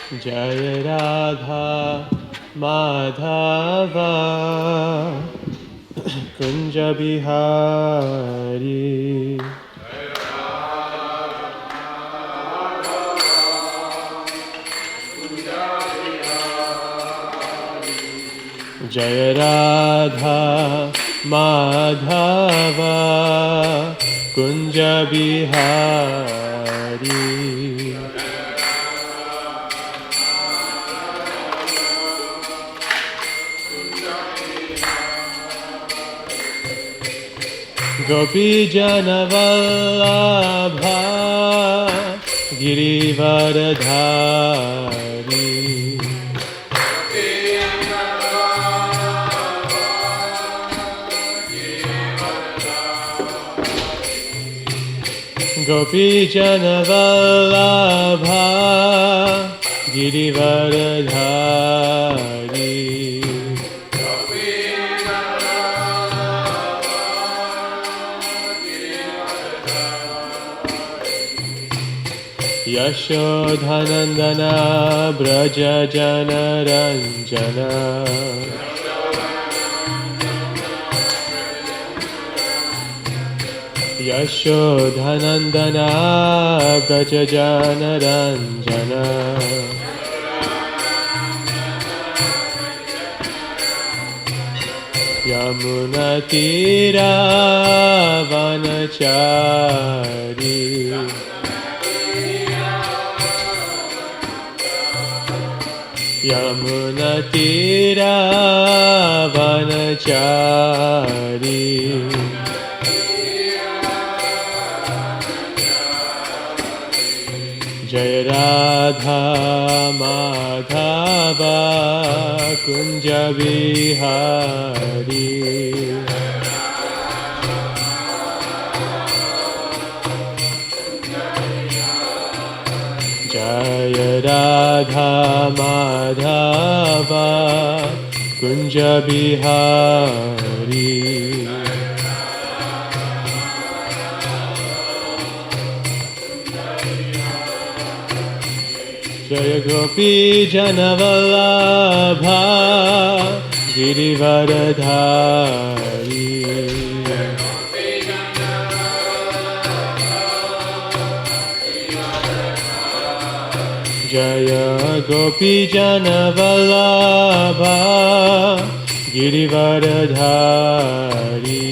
Jaya Radha Madhava Kunja Bihari. Jaya Radha Madhava Kunja Bihari. Gopi Jana Vallabha Girivaradhari. Gopi Jana Vallabha Girivaradhari. Yashodhanandana Braja Jana Ranjana. Yashodhanandana Braja Jana Ranjana. Yamuna Tira Vanachari. Yamuna Tira Vanachari. Jaya Radha Madhava Kunja Bihari. Jaya Radha Madhava Kunja Bihari. Jaya Gopi Jana Vallabha Girivaradhari. Jaya Gopi Jana Vallabha Girivaradhari.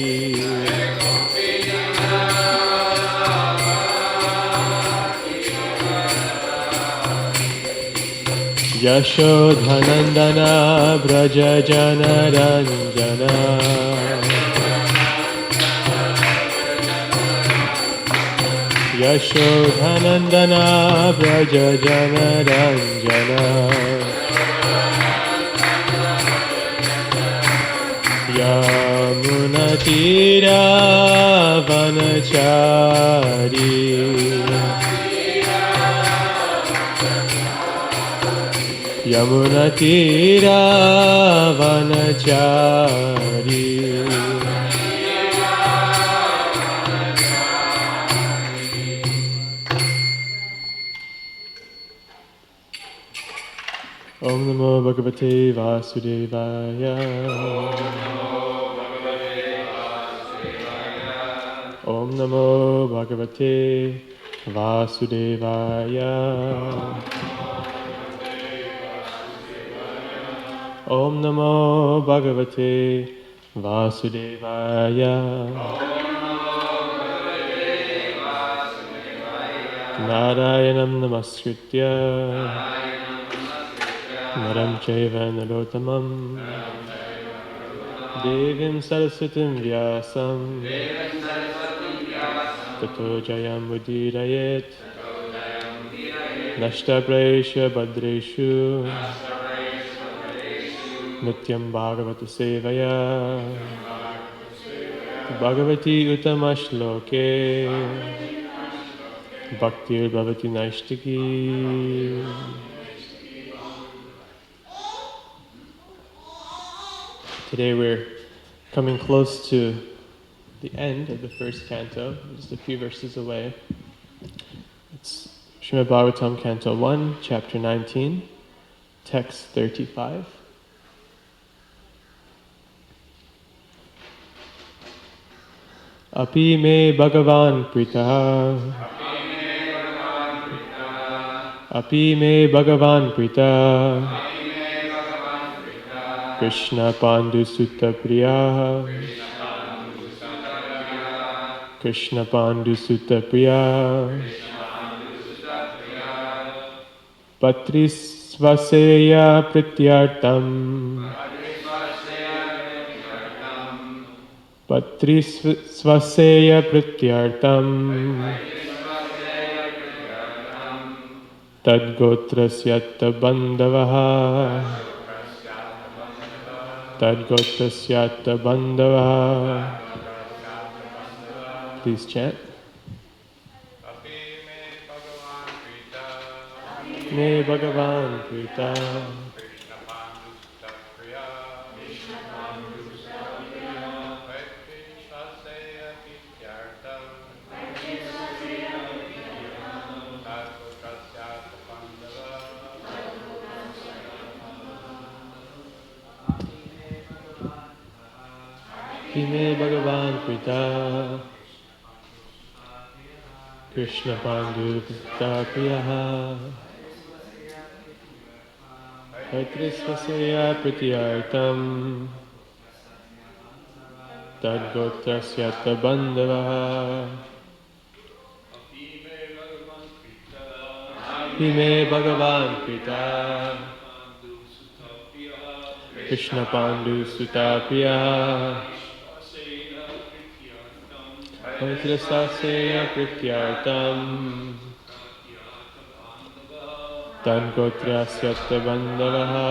Yashodhanandana Braja Jana Ranjana. Yashodhanandana Braja Jana Ranjana. Yamuna Tira Vanachari. Yamuna Tira Vanachari. Om Namo Bhagavate Vasudevaya. Om Namo Bhagavate Vasudevaya. Om Namo Bhagavate Vasudevaya. Narayanam Namaskritya Naram Chaiva Narottamam Devim Saraswatim Vyasam Tato Jayam Udirayet Nashtapraesha Badreshu Nityam Bhagavata Sevaya Bhagavati Utamashloke Bhaktir Bhavati Naishtaki. Today we're coming close to the end of the first canto, just a few verses away. It's Srimad Bhagavatam, Canto 1, Chapter 19, Text 35. Api me Bhagavan Prita. Api me Bhagavan Prita. Krishna Pandu Sutta Priya. Krishna Pandu Sutta Priya. Patrisvaseya Prityartam. Patrisvaseya Prityartam. Tadgotrasyata bandavaha. Tadgotrasyata bandavaha. Please chant. Me Bhagavan Prita. Me Bhagavan Prita. Krishna Pandu Sutta Priyaha. Paitrisvasya Pratyartam. Tadgotrasyata bandavaha. Hime Bhagavan Prita. Krishna Pandu Sutta Priyaha. Paitrisvasya Pratyartam. Tadgotrasyata bandavaha.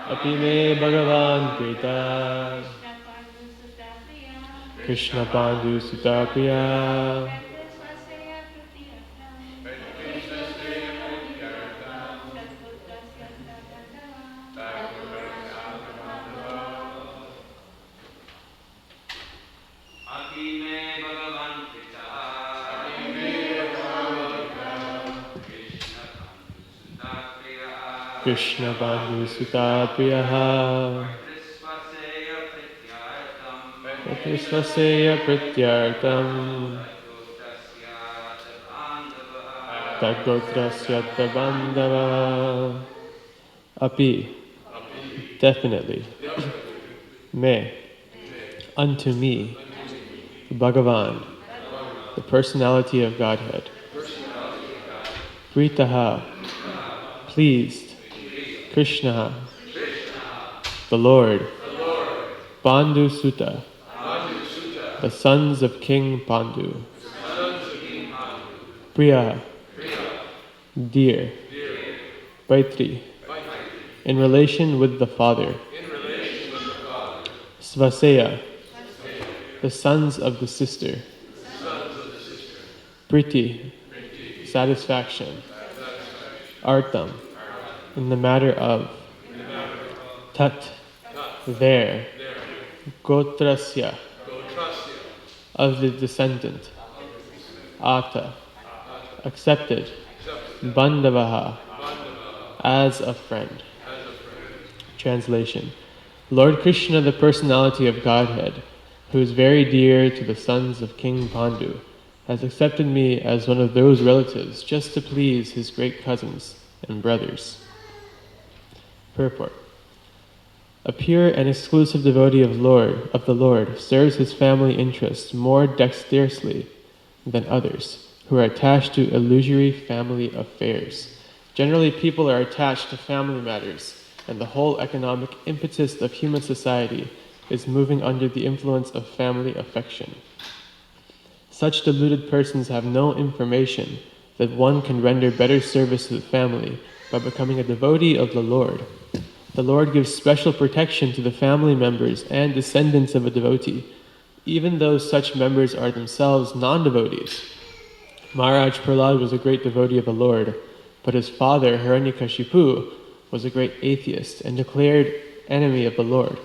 Api me Bhagavan Prita. Krishna Pandu Sutta Priya. Krishna Pandu Sutta Priya. Patisvaseya Prityartam. Tadgotrasyata bandava. Api, definitely. Me, unto me. Bhagavan, the personality of Godhead. Pritaha, pleased. Krishna, the Lord. Pandu Sutta, the sons of King Pandu. Priya, dear. Paitri, in relation with the father. Svaseya, the sons of the sister. Priti, satisfaction. Artam, in the matter of. Tat, there. Gotrasya, of the descendant. Ata, accepted. Bandavaha, as a friend. Translation. Lord Krishna, the personality of Godhead, who is very dear to the sons of King Pandu, has accepted me as one of those relatives just to please his great cousins and brothers. Purport. A pure and exclusive devotee of the Lord serves his family interests more dexterously than others, who are attached to illusory family affairs. Generally, people are attached to family matters, and the whole economic impetus of human society is moving under the influence of family affection. Such deluded persons have no information that one can render better service to the family by becoming a devotee of the Lord. The Lord gives special protection to the family members and descendants of a devotee, even though such members are themselves non-devotees. Maharaj Prahlad was a great devotee of the Lord, but his father, Hiranyakashipu, was a great atheist and declared enemy of the Lord.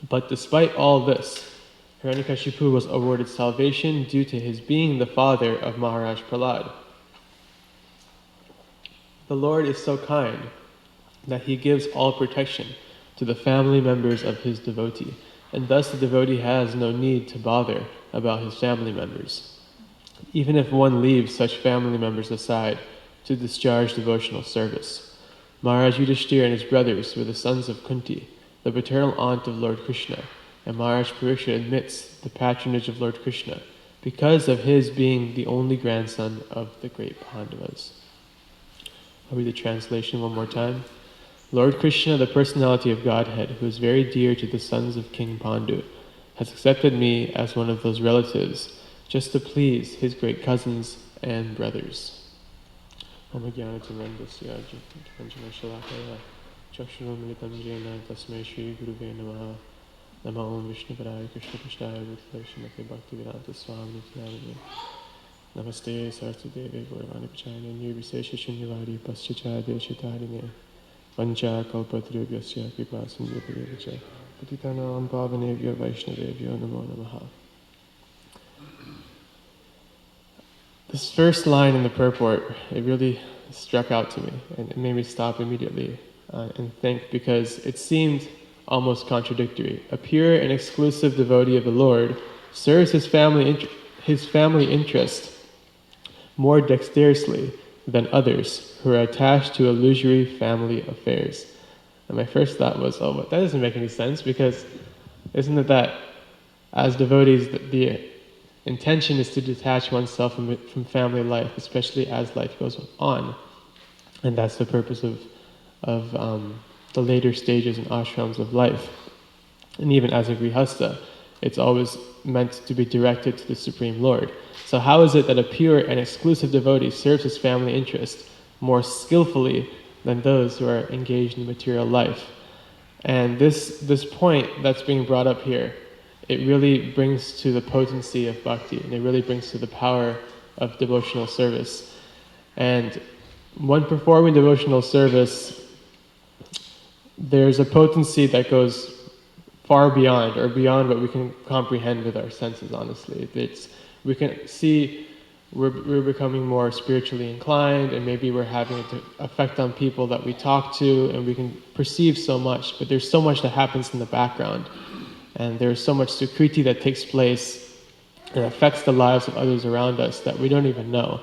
But despite all this, Hiranyakashipu was awarded salvation due to his being the father of Maharaj Prahlad. The Lord is so kind that he gives all protection to the family members of his devotee, and thus the devotee has no need to bother about his family members, even if one leaves such family members aside to discharge devotional service. Maharaj Yudhishthira and his brothers were the sons of Kunti, the paternal aunt of Lord Krishna, and Maharaj Parikshit admits the patronage of Lord Krishna because of his being the only grandson of the great Pandavas. I'll read the translation one more time. Lord Krishna, the personality of Godhead, who is very dear to the sons of King Pandu, has accepted me as one of those relatives, just to please his great cousins and brothers. Om Jnanatimandasya Panchamashalakaya Chakshurumilitam Jena Tasmai Shri Guruve Namaha Nama Om Vishnupadaya Krishna Krishnaya Bhutale Srimate Bhaktivedanta Swami Nityananda Namaste Saraswateve Gauravani Pachayane Nirvisesha Shunyavadi Paschacha Deshitarine Vancha Kalpatrubhyasya Kripa Sindhupadevich Patitanam Pavanevyo Vaishnavevyo Namo Namaha. This first line in the purport, it really struck out to me, and it made me stop immediately and think, because it seemed almost contradictory. A pure and exclusive devotee of the Lord serves his family interest more dexterously than others who are attached to illusory family affairs. And my first thought was, oh, but that doesn't make any sense, because isn't it that as devotees, the intention is to detach oneself from family life, especially as life goes on, and that's the purpose of the later stages and ashrams of life. And even as a grihastha, it's always meant to be directed to the Supreme Lord. So how is it that a pure and exclusive devotee serves his family interest more skillfully than those who are engaged in material life? And this point that's being brought up here, it really brings to the potency of bhakti, and it really brings to the power of devotional service. And when performing devotional service, there's a potency that goes far beyond, or beyond what we can comprehend with our senses, honestly. We can see we're becoming more spiritually inclined, and maybe we're having an effect on people that we talk to, and we can perceive so much, but there's so much that happens in the background. And there's so much sukriti that takes place and affects the lives of others around us that we don't even know.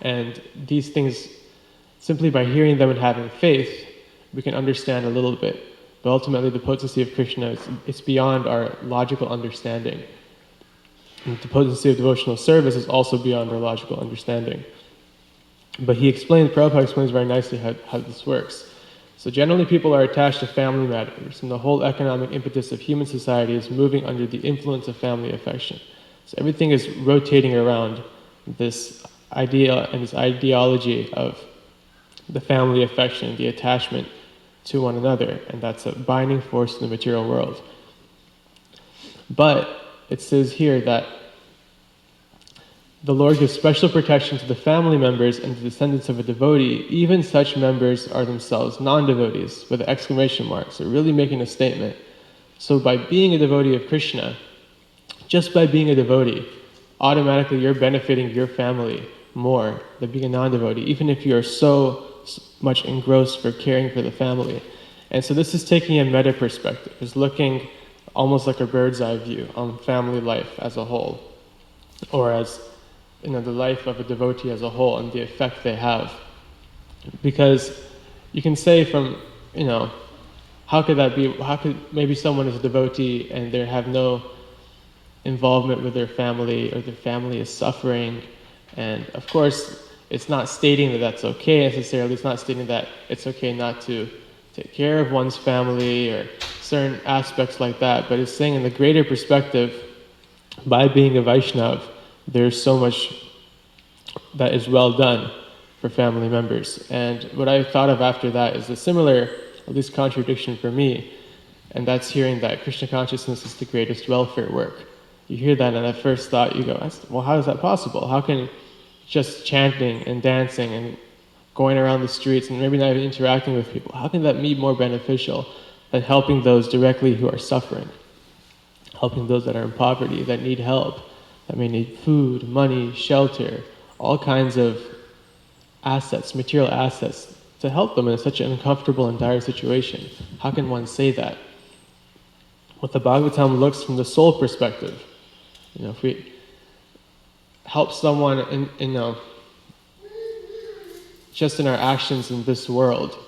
And these things, simply by hearing them and having faith, we can understand a little bit. But ultimately, the potency of Krishna, it's beyond our logical understanding. And the potency of devotional service is also beyond our logical understanding. But Prabhupada explains very nicely how this works. So generally people are attached to family matters, and the whole economic impetus of human society is moving under the influence of family affection. So everything is rotating around this idea and this ideology of the family affection, the attachment to one another, and that's a binding force in the material world. But it says here that the Lord gives special protection to the family members and the descendants of a devotee. Even such members are themselves non-devotees, with exclamation marks. They're really making a statement. So by being a devotee of Krishna, just by being a devotee, automatically you're benefiting your family more than being a non-devotee, even if you're so much engrossed for caring for the family. And so this is taking a meta perspective. It's looking almost like a bird's eye view on family life as a whole, or as the life of a devotee as a whole and the effect they have. Because you can say how could that be? How could maybe someone is a devotee and they have no involvement with their family, or their family is suffering? And of course, it's not stating that that's okay necessarily. It's not stating that it's okay not to take care of one's family or certain aspects like that. But it's saying in the greater perspective, by being a Vaishnav, there's so much that is well done for family members. And what I thought of after that is a similar, at least contradiction for me, and that's hearing that Krishna consciousness is the greatest welfare work. You hear that, and at first thought you go, well, how is that possible? How can just chanting and dancing and going around the streets and maybe not even interacting with people, how can that be more beneficial than helping those directly who are suffering? helping those that are in poverty, that need help, that may need food, money, shelter, all kinds of assets, material assets, to help them in such an uncomfortable and dire situation. How can one say that? What the Bhagavatam looks from the soul perspective. If we help someone just in our actions in this world,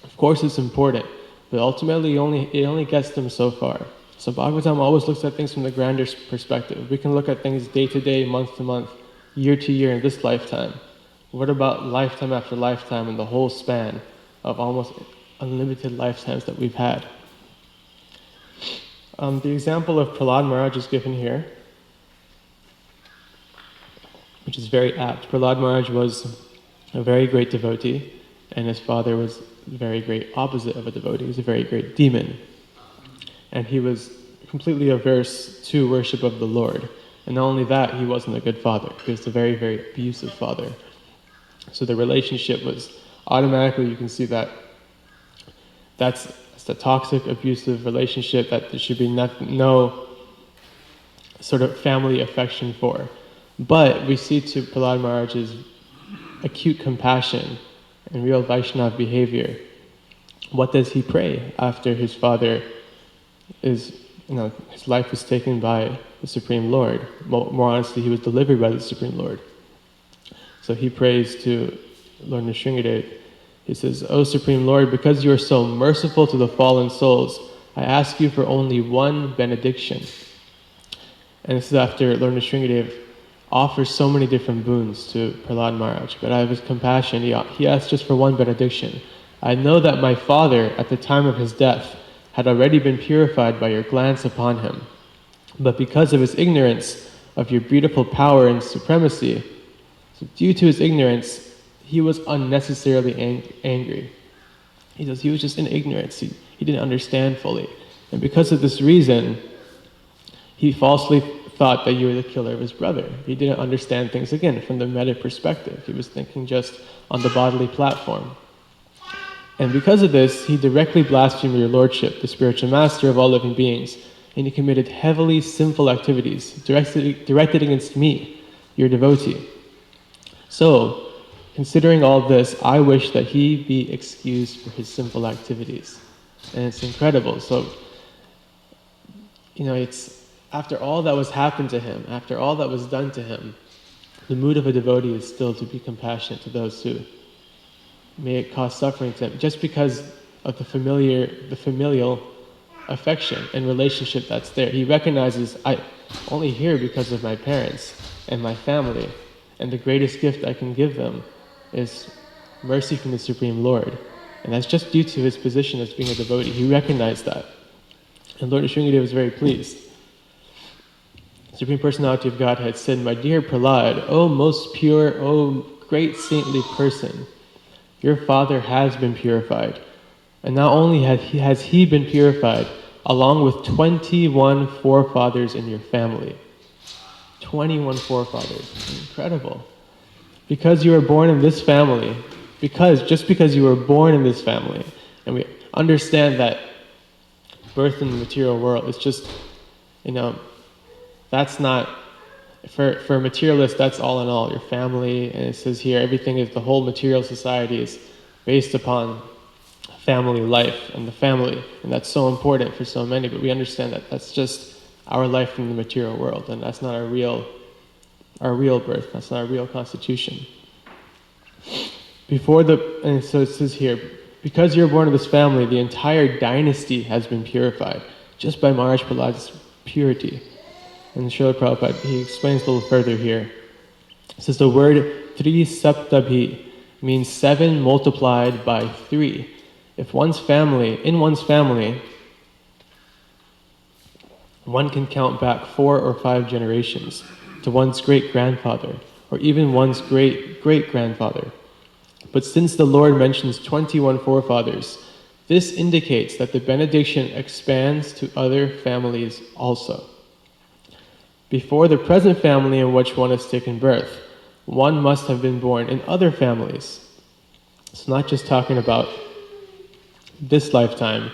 of course it's important, but ultimately it only gets them so far. So Bhagavatam always looks at things from the grander perspective. We can look at things day to day, month to month, year to year in this lifetime. What about lifetime after lifetime and the whole span of almost unlimited lifetimes that we've had? The example of Prahlad Maharaj is given here, which is very apt. Prahlad Maharaj was a very great devotee, and his father was a very great opposite of a devotee. He was a very great demon. And he was completely averse to worship of the Lord. And not only that, he wasn't a good father. He was a very, very abusive father. So the relationship was automatically, you can see that that's a toxic, abusive relationship that there should be no sort of family affection for. But we see to Prahlad Maharaj's acute compassion and real Vaishnava behavior. What does he pray after his father his life was taken by the Supreme Lord? More honestly, he was delivered by the Supreme Lord. So he prays to Lord Nrsingadev. He says, "O Supreme Lord, because you are so merciful to the fallen souls, I ask you for only one benediction." And this is after Lord Nrsingadev offers so many different boons to Prahlad Maharaj, but out of his compassion, he asked just for one benediction. "I know that my father, at the time of his death, had already been purified by your glance upon him, but because of his ignorance of your beautiful power and supremacy, so due to his ignorance, he was unnecessarily angry." He says he was just in ignorance. He didn't understand fully. And because of this reason, he falsely thought that you were the killer of his brother. He didn't understand things, again, from the meta perspective. He was thinking just on the bodily platform. And because of this, he directly blasphemed your lordship, the spiritual master of all living beings, and he committed heavily sinful activities directed against me, your devotee. So, considering all this, I wish that he be excused for his sinful activities. And it's incredible. So, it's after all that was happened to him, after all that was done to him, the mood of a devotee is still to be compassionate to those who may it cause suffering to him, just because of the familial affection and relationship that's there. He recognizes, I only here because of my parents and my family, and the greatest gift I can give them is mercy from the Supreme Lord. And that's just due to his position as being a devotee. He recognized that. And Lord Nrsingadev was very pleased. The Supreme Personality of Godhead said, "My dear Prahlad, O most pure, O great saintly person, your father has been purified. And not only has he been purified, along with 21 forefathers in your family." 21 forefathers. Incredible. Because you were born in this family, just because you were born in this family, and we understand that birth in the material world is just, that's not, for materialists, that's all in all, your family, and it says here, everything is, the whole material society is based upon family life and the family, and that's so important for so many, but we understand that that's just our life in the material world, and that's not our real birth, that's not our real constitution. And so it says here, because you're born of this family, the entire dynasty has been purified, just by Maharaj Prahlad's purity. And Srila Prabhupada, he explains a little further here. It says the word Tri Saptabhi means 7 multiplied by 3. In one's family, one can count back 4 or 5 generations to one's great-grandfather, or even one's great-great-grandfather. But since the Lord mentions 21 forefathers, this indicates that the benediction expands to other families also. Before the present family in which one has taken birth, one must have been born in other families. It's not just talking about this lifetime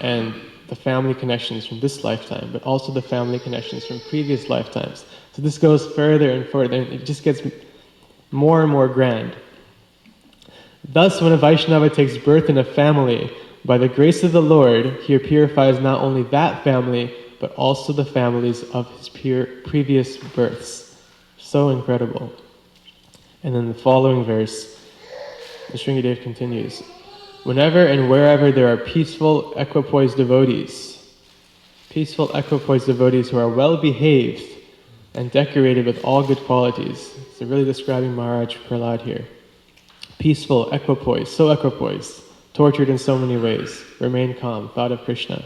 and the family connections from this lifetime, but also the family connections from previous lifetimes. So this goes further and further, and it just gets more and more grand. Thus, when a Vaishnava takes birth in a family, by the grace of the Lord, he purifies not only that family, but also the families of his previous births. So incredible. And then the following verse, the Shringadev continues, whenever and wherever there are peaceful, equipoised devotees who are well behaved and decorated with all good qualities. So really describing Maharaj Prahlad here. Peaceful, equipoised, so equipoised, tortured in so many ways, remain calm, thought of Krishna,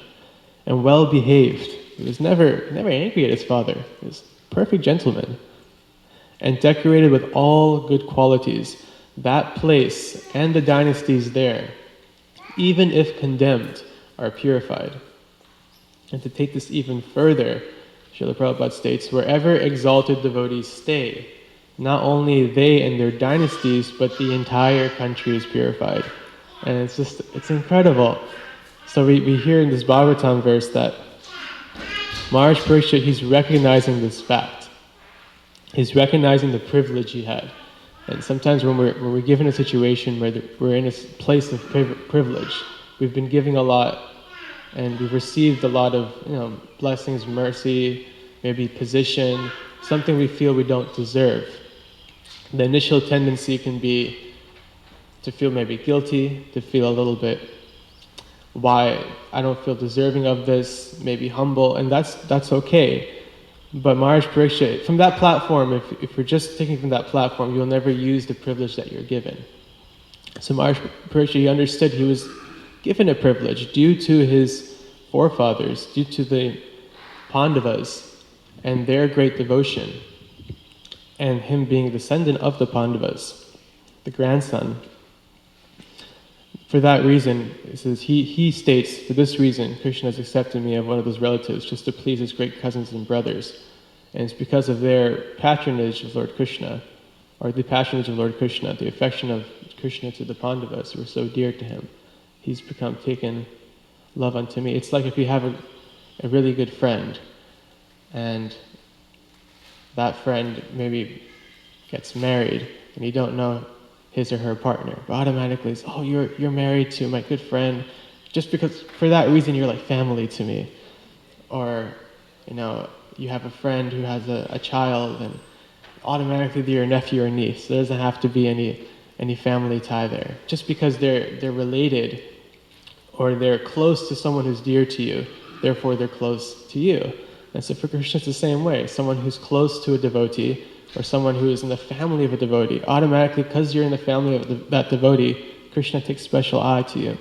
and well behaved. He was never angry at his father. He was a perfect gentleman. And decorated with all good qualities. That place and the dynasties there, even if condemned, are purified. And to take this even further, Srila Prabhupada states, wherever exalted devotees stay, not only they and their dynasties, but the entire country is purified. And it's incredible. So we hear in this Bhagavatam verse that Maharaj Parikshit, he's recognizing this fact. He's recognizing the privilege he had. And sometimes when we're given a situation where we're in a place of privilege, we've been giving a lot, and we've received a lot of blessings, mercy, maybe position, something we feel we don't deserve. The initial tendency can be to feel maybe guilty, to feel a little bit, why I don't feel deserving of this, maybe humble, and that's okay. But Maharaj Parikshit, from that platform, if we're just taking from that platform, you'll never use the privilege that you're given. So Maharaj Parikshit, he understood he was given a privilege due to his forefathers, due to the Pandavas and their great devotion, and him being a descendant of the Pandavas, the grandson. For that reason, it says, he states, for this reason, Krishna has accepted me as one of those relatives just to please his great cousins and brothers. And it's because of their patronage of Lord Krishna, or the patronage of Lord Krishna, the affection of Krishna to the Pandavas who were so dear to him. He's become taken love unto me. It's like if you have a really good friend, and that friend maybe gets married, and you don't know his or her partner, but automatically it's, oh, you're married to my good friend, just because for that reason you're like family to me. Or, you have a friend who has a child, and automatically they're your nephew or niece. There doesn't have to be any family tie there. Just because they're related, or they're close to someone who's dear to you, therefore they're close to you. And so for Krishna it's the same way. Someone who's close to a devotee, or someone who is in the family of a devotee, automatically, because you're in the family of that devotee, Krishna takes special eye to you.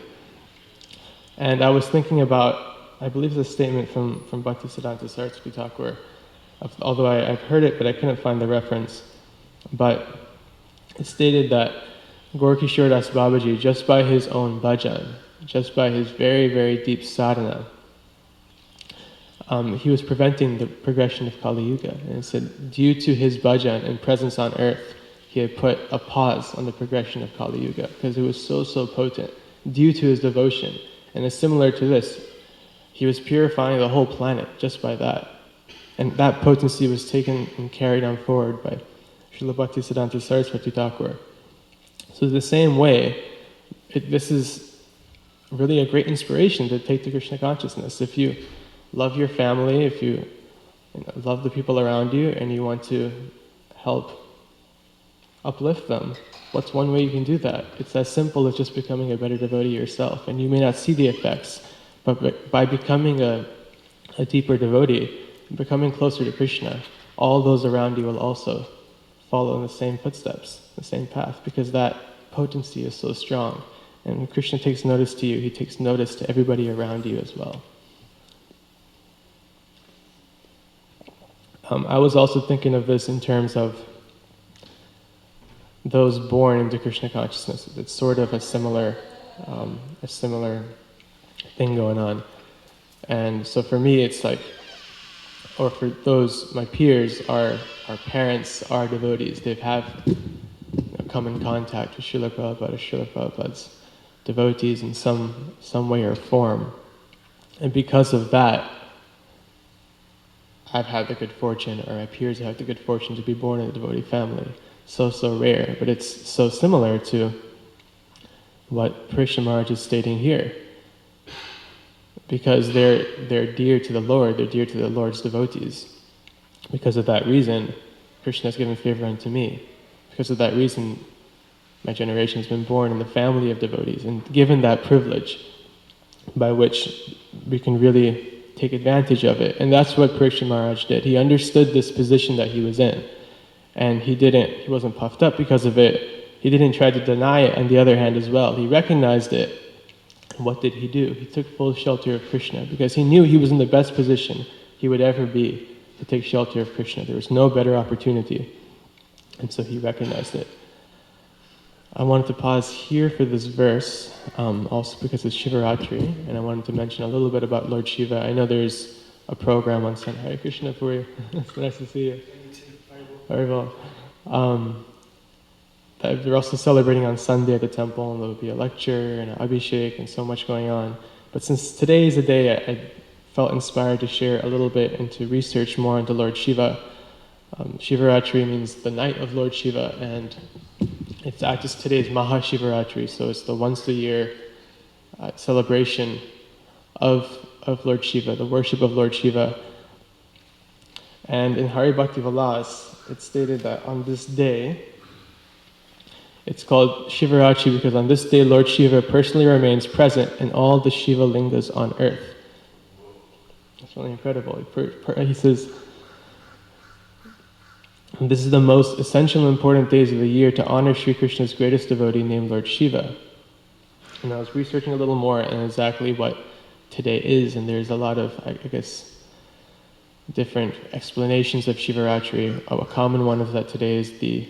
And I was thinking about, I believe it's a statement from Bhaktisiddhanta Saraswati Thakur, although I've heard it, but I couldn't find the reference. But it stated that Gaur Kishore Das Babaji, just by his own bhajan, just by his very, very deep sadhana, he was preventing the progression of Kali Yuga. And it said, due to his bhajan and presence on earth, he had put a pause on the progression of Kali Yuga, because it was so potent, due to his devotion. And it's similar to this. He was purifying the whole planet just by that. And that potency was taken and carried on forward by Srila Bhaktisiddhanta Saraswati Thakur. So the same way, this is really a great inspiration to take to Krishna consciousness. If you love your family, if you love the people around you, and you want to help uplift them, what's one way you can do that? It's as simple as just becoming a better devotee yourself. And you may not see the effects, but by becoming a deeper devotee, becoming closer to Krishna, all those around you will also follow in the same footsteps, the same path, because that potency is so strong. And when Krishna takes notice to you, he takes notice to everybody around you as well. I was also thinking of this in terms of those born into Krishna consciousness. It's sort of a similar thing going on. And so for me, it's like, or for those, my peers, our parents are devotees. They've come in contact with Srila Prabhupada or Srila Prabhupada's devotees in some way or form. And because of that, I've had the good fortune, or my peers have the good fortune to be born in a devotee family. So rare, but it's so similar to what Parishna Maharaj is stating here. Because they're dear to the Lord, they're dear to the Lord's devotees. Because of that reason, Krishna has given favor unto me. Because of that reason, my generation has been born in the family of devotees, and given that privilege by which we can really take advantage of it. And that's what Parikshit Maharaj did. He understood this position that he was in, and he wasn't puffed up because of it. He didn't try to deny it on the other hand as well. He recognized it. And what did he do? He took full shelter of Krishna because he knew he was in the best position he would ever be to take shelter of Krishna. There was no better opportunity. And so he recognized it. I wanted to pause here for this verse, also because it's Shivaratri, and I wanted to mention a little bit about Lord Shiva. I know there's a program on Sunday. Hare Krishna for you. It's nice to see you. Very well. They're also celebrating on Sunday at the temple, and there'll be a lecture and an abhishek and so much going on. But since today is the day, I felt inspired to share a little bit and to research more into Lord Shiva. Shivaratri means the night of Lord Shiva, and today is Mahashivaratri, so it's the once a year celebration of Lord Shiva, the worship of Lord Shiva. And in Hari Bhakti Vilas, it's stated that on this day, it's called Shivaratri because on this day Lord Shiva personally remains present in all the Shiva lingas on earth. That's really incredible. He says, this is the most essential and important days of the year to honor Sri Krishna's greatest devotee named Lord Shiva. And I was researching a little more on exactly what today is, and there's a lot of, I guess, different explanations of Shivaratri. A common one is that today is the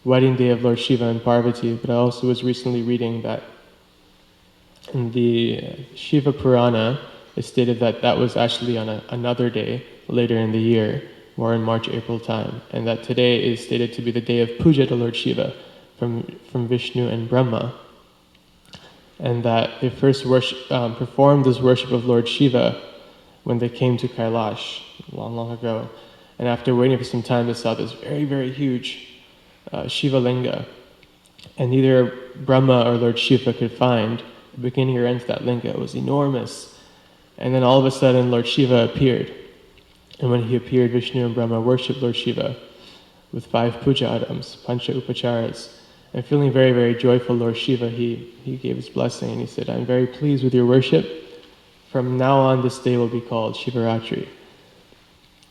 wedding day of Lord Shiva and Parvati, but I also was recently reading that in the Shiva Purana, it stated that that was actually on another day later in the year, more in March, April time, and that today is stated to be the day of puja to Lord Shiva from Vishnu and Brahma, and that they first performed this worship of Lord Shiva when they came to Kailash long ago, and after waiting for some time they saw this very, very huge Shiva linga, and neither Brahma or Lord Shiva could find the beginning or end to that linga. It was enormous, and then all of a sudden Lord Shiva appeared. And when he appeared, Vishnu and Brahma worshipped Lord Shiva with 5 puja items, pancha upacharas. And feeling very, very joyful, Lord Shiva, he gave his blessing and he said, I'm very pleased with your worship. From now on, this day will be called Shivaratri.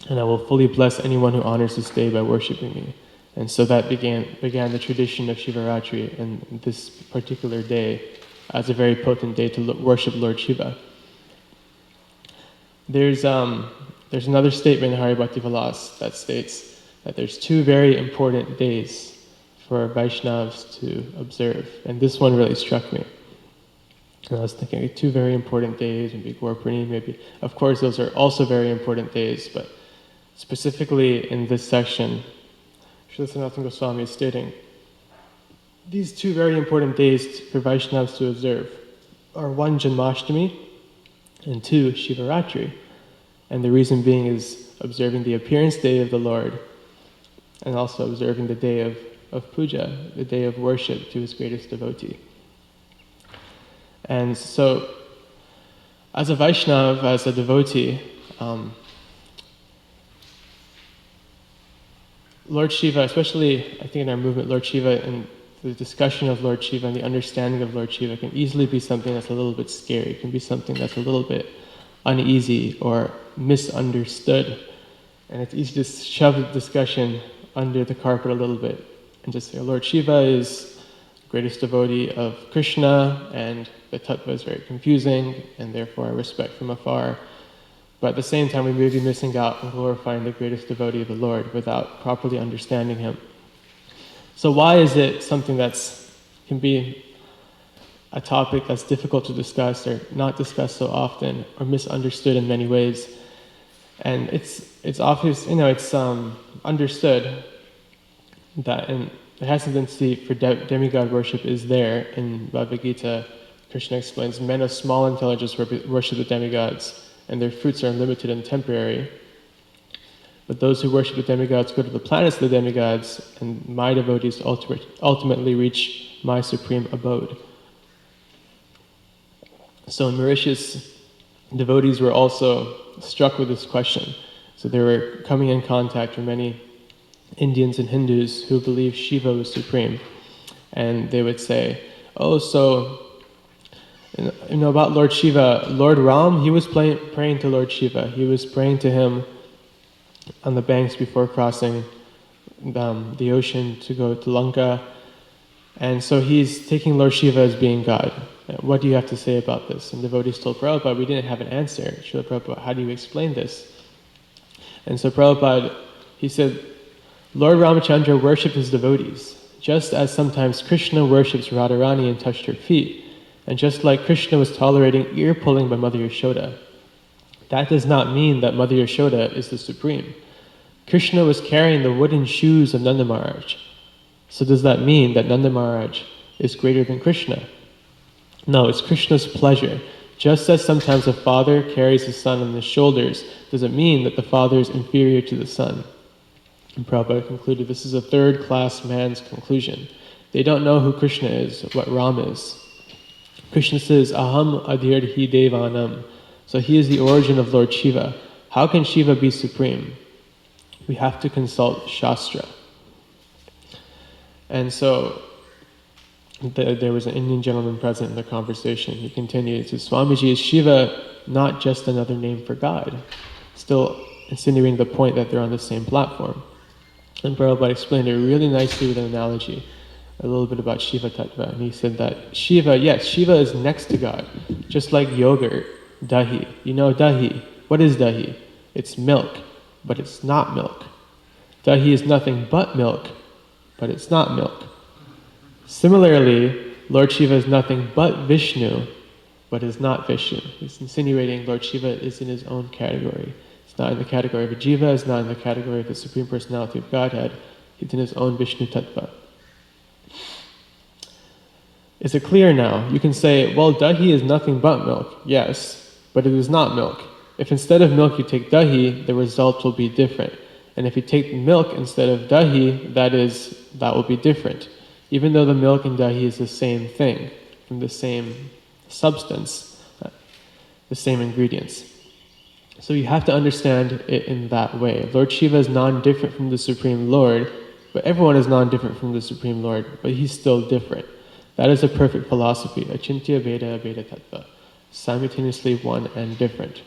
And I will fully bless anyone who honors this day by worshipping me. And so that began the tradition of Shivaratri and this particular day as a very potent day to worship Lord Shiva. There's another statement in Hari Bhakti Vilas that states that there's 2 very important days for Vaishnavas to observe, and this one really struck me. And I was thinking 2 very important days, maybe Gaurpurni, maybe. Of course, those are also very important days, but specifically in this section, Srila Sanatana Goswami is stating these 2 very important days for Vaishnavas to observe are 1 Janmashtami and 2 Shivaratri. And the reason being is observing the appearance day of the Lord and also observing the day of puja, the day of worship to his greatest devotee. And so, as a Vaishnava, as a devotee, Lord Shiva, especially I think in our movement, Lord Shiva and the discussion of Lord Shiva and the understanding of Lord Shiva can easily be something that's a little bit scary. It can be something that's a little bit uneasy or misunderstood. And it's easy to shove the discussion under the carpet a little bit and just say, Lord Shiva is the greatest devotee of Krishna and the tattva is very confusing and therefore I respect from afar. But at the same time, we may be missing out on glorifying the greatest devotee of the Lord without properly understanding him. So why is it something can be a topic that's difficult to discuss or not discussed so often or misunderstood in many ways? And it's obvious, it's understood that in the hesitancy for demigod worship is there in Bhagavad Gita. Krishna explains, men of small intelligence worship the demigods, and their fruits are limited and temporary. But those who worship the demigods go to the planets of the demigods, and my devotees ultimately reach my supreme abode. So in Mauritius, devotees were also struck with this question. So they were coming in contact with many Indians and Hindus who believed Shiva was supreme. And they would say, oh, so, about Lord Shiva, Lord Ram, he was praying to Lord Shiva. He was praying to him on the banks before crossing the ocean to go to Lanka. And so he's taking Lord Shiva as being God. What do you have to say about this? And devotees told Prabhupada, we didn't have an answer. Srila Prabhupada, how do you explain this? And so Prabhupada, he said, Lord Ramachandra worshipped his devotees, just as sometimes Krishna worships Radharani and touched her feet, and just like Krishna was tolerating ear pulling by Mother Yashoda. That does not mean that Mother Yashoda is the supreme. Krishna was carrying the wooden shoes of Nanda Maharaj. So does that mean that Nanda Maharaj is greater than Krishna? No, it's Krishna's pleasure. Just as sometimes a father carries his son on his shoulders, does it mean that the father is inferior to the son? And Prabhupada concluded this is a third-class man's conclusion. They don't know who Krishna is, what Ram is. Krishna says, Aham adhirhi devanam. So he is the origin of Lord Shiva. How can Shiva be supreme? We have to consult Shastra. And so there was an Indian gentleman present in the conversation. He continued, so Swamiji, is Shiva not just another name for God? Still insinuating the point that they're on the same platform. And Prabhupada explained it really nicely with an analogy, a little bit about Shiva Tattva. And he said that Shiva, yes, Shiva is next to God, just like yogurt, dahi. You know dahi. What is dahi? It's milk, but it's not milk. Dahi is nothing but milk, but it's not milk. Similarly, Lord Shiva is nothing but Vishnu, but is not Vishnu. He's insinuating Lord Shiva is in his own category. It's not in the category of a jiva, it's not in the category of the Supreme Personality of Godhead. He's in his own Vishnu Tattva. Is it clear now? You can say, well, dahi is nothing but milk. Yes, but it is not milk. If instead of milk you take dahi, the result will be different. And if you take milk instead of dahi, that will be different. Even though the milk and dahi is the same thing, from the same substance, the same ingredients. So you have to understand it in that way. Lord Shiva is non-different from the Supreme Lord, but everyone is non-different from the Supreme Lord, but he's still different. That is a perfect philosophy, achintya bheda bheda tattva, simultaneously one and different.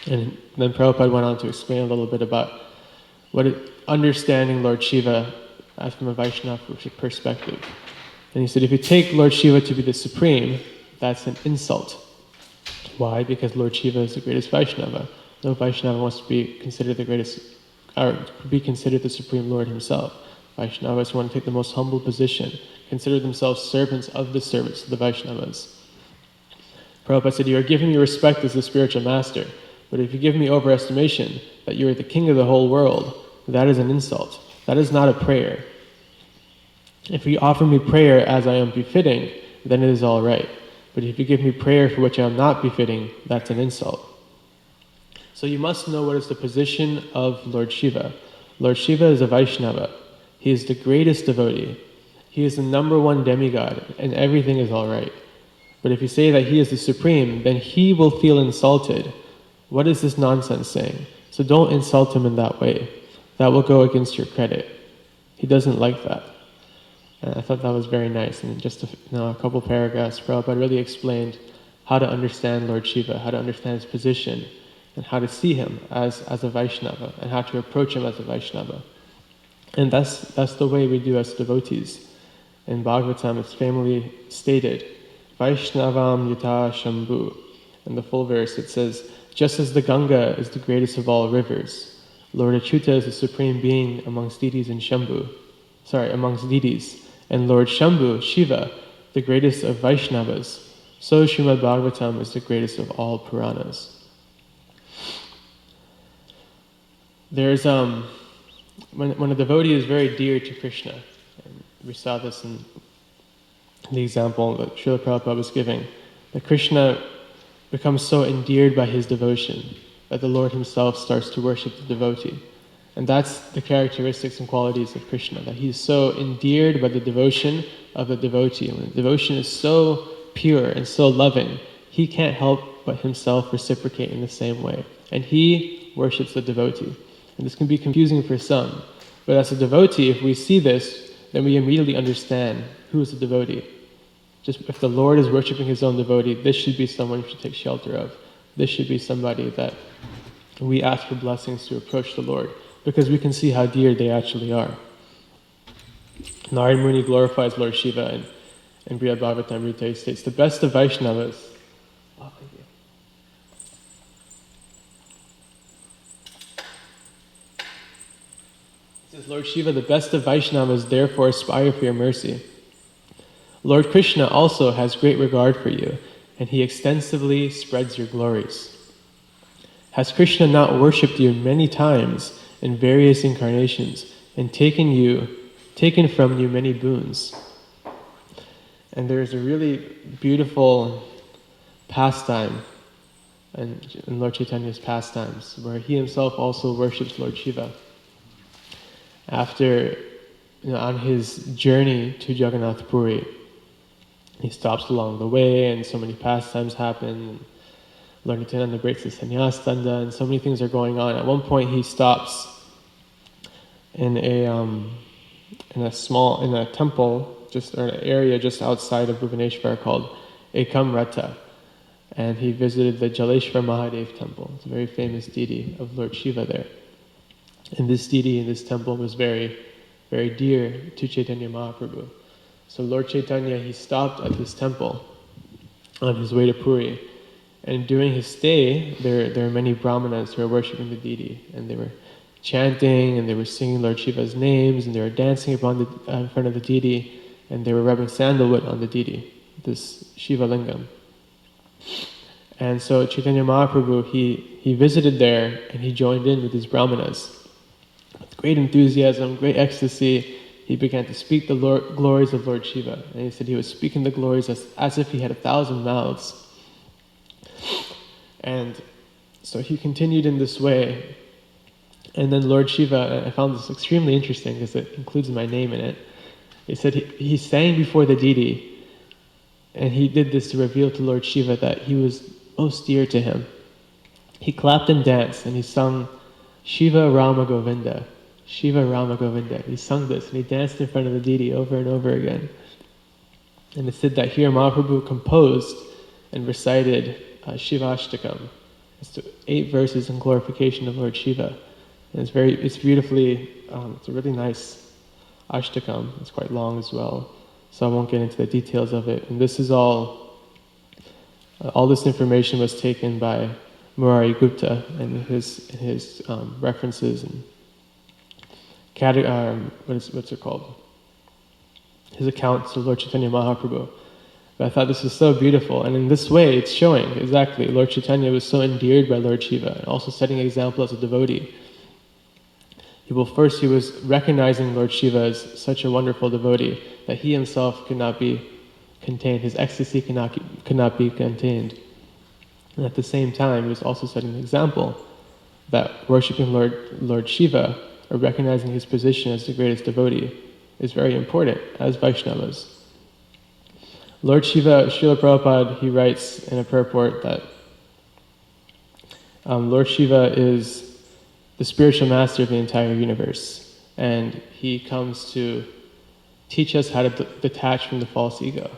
And then Prabhupada went on to explain a little bit about understanding Lord Shiva as from a Vaishnava perspective. And he said, if you take Lord Shiva to be the Supreme, that's an insult. Why? Because Lord Shiva is the greatest Vaishnava. No Vaishnava wants to be considered the greatest, or be considered the Supreme Lord himself. Vaishnavas want to take the most humble position, consider themselves servants of the servants of the Vaishnavas. Prabhupada said, you are giving me respect as the spiritual master, but if you give me overestimation, that you are the king of the whole world, that is an insult. That is not a prayer. If you offer me prayer as I am befitting, then it is all right. But if you give me prayer for which I am not befitting, that's an insult. So you must know what is the position of Lord Shiva. Lord Shiva is a Vaishnava. He is the greatest devotee. He is the number one demigod, and everything is all right. But if you say that he is the supreme, then he will feel insulted. What is this nonsense saying? So don't insult him in that way. That will go against your credit. He doesn't like that. And I thought that was very nice. And just a couple paragraphs, Prabhupada really explained how to understand Lord Shiva, how to understand his position, and how to see him as a Vaishnava, and how to approach him as a Vaishnava. And that's the way we do as devotees. In Bhagavatam, it's famously stated, Vaishnavam Yata Shambhu. In the full verse, it says, just as the Ganga is the greatest of all rivers, Lord Achyuta is the supreme being amongst deities and amongst deities, and Lord Shambhu, Shiva, the greatest of Vaishnavas, so Srimad Bhagavatam is the greatest of all Puranas. There's when a devotee is very dear to Krishna, and we saw this in the example that Srila Prabhupada was giving, that Krishna becomes so endeared by his devotion that the Lord himself starts to worship the devotee. And that's the characteristics and qualities of Krishna, that he's so endeared by the devotion of the devotee. And the devotion is so pure and so loving, he can't help but himself reciprocate in the same way. And he worships the devotee. And this can be confusing for some, but as a devotee, if we see this, then we immediately understand who is the devotee. Just if the Lord is worshipping his own devotee, this should be someone we should take shelter of. This should be somebody that we ask for blessings to approach the Lord, because we can see how dear they actually are. Narayana Muni glorifies Lord Shiva in Brihad Bhagavatamrita. He states, the best of Vaishnavas. Oh, thank you. He says, Lord Shiva, the best of Vaishnavas therefore aspire for your mercy. Lord Krishna also has great regard for you, and he extensively spreads your glories. Has Krishna not worshipped you many times in various incarnations, and taken from you many boons? And there's a really beautiful pastime in Lord Chaitanya's pastimes, where he himself also worships Lord Shiva. After, on his journey to Jagannath Puri, he stops along the way, and so many pastimes happen. Lord Nityananda breaks the sannyas danda, and so many things are going on. At one point, he stops in a temple, or an area just outside of Bhubaneswar called Ekam Rata, and he visited the Jaleshwar Mahadev temple. It's a very famous deity of Lord Shiva there. And this deity in this temple was very, very dear to Chaitanya Mahaprabhu. So Lord Chaitanya, he stopped at this temple on his way to Puri. And during his stay, there were many brahmanas who were worshipping the deity. And they were chanting, and they were singing Lord Shiva's names, and they were dancing in front of the deity, and they were rubbing sandalwood on the deity, this Shiva Lingam. And so Chaitanya Mahaprabhu, he visited there, and he joined in with his brahmanas. With great enthusiasm, great ecstasy, he began to speak the glories of Lord Shiva. And he said he was speaking the glories as if he had 1,000 mouths. And so he continued in this way. And then Lord Shiva, I found this extremely interesting because it includes my name in it. He said he sang before the deity, and he did this to reveal to Lord Shiva that he was most dear to him. He clapped and danced, and he sung Shiva Rama Govinda. Shiva Rama Govinda. He sung this, and he danced in front of the deity over and over again. And it said that here Mahaprabhu composed and recited Shivashtakam. It's 8 verses in glorification of Lord Shiva. And it's beautifully, it's a really nice ashtakam. It's quite long as well, so I won't get into the details of it. And this is all this information was taken by Murari Gupta and his references and what's it called? His accounts of Lord Chaitanya Mahaprabhu. But I thought this was so beautiful, and in this way it's showing exactly Lord Chaitanya was so endeared by Lord Shiva, and also setting an example as a devotee. He was recognizing Lord Shiva as such a wonderful devotee that he himself could not be contained. His ecstasy could not be contained. And at the same time, he was also setting an example that worshipping Lord Shiva, or recognizing his position as the greatest devotee, is very important as Vaishnavas. Lord Shiva, Srila Prabhupada, he writes in a purport that Lord Shiva is the spiritual master of the entire universe, and he comes to teach us how to detach from the false ego.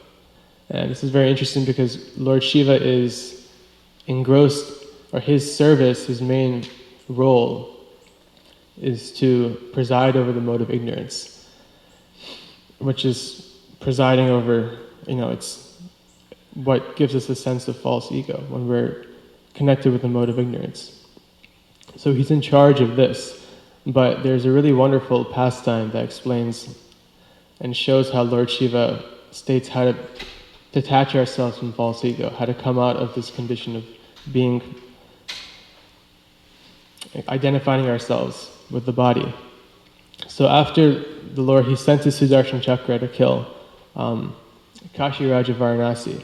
And this is very interesting because Lord Shiva is engrossed, or his service, his main role is to preside over the mode of ignorance, which is presiding over, it's what gives us a sense of false ego when we're connected with the mode of ignorance. So he's in charge of this, but there's a really wonderful pastime that explains and shows how Lord Shiva states how to detach ourselves from false ego, how to come out of this condition of identifying ourselves with the body. So after the Lord, he sent his Sudarshan Chakra to kill Kashi Raja Varanasi,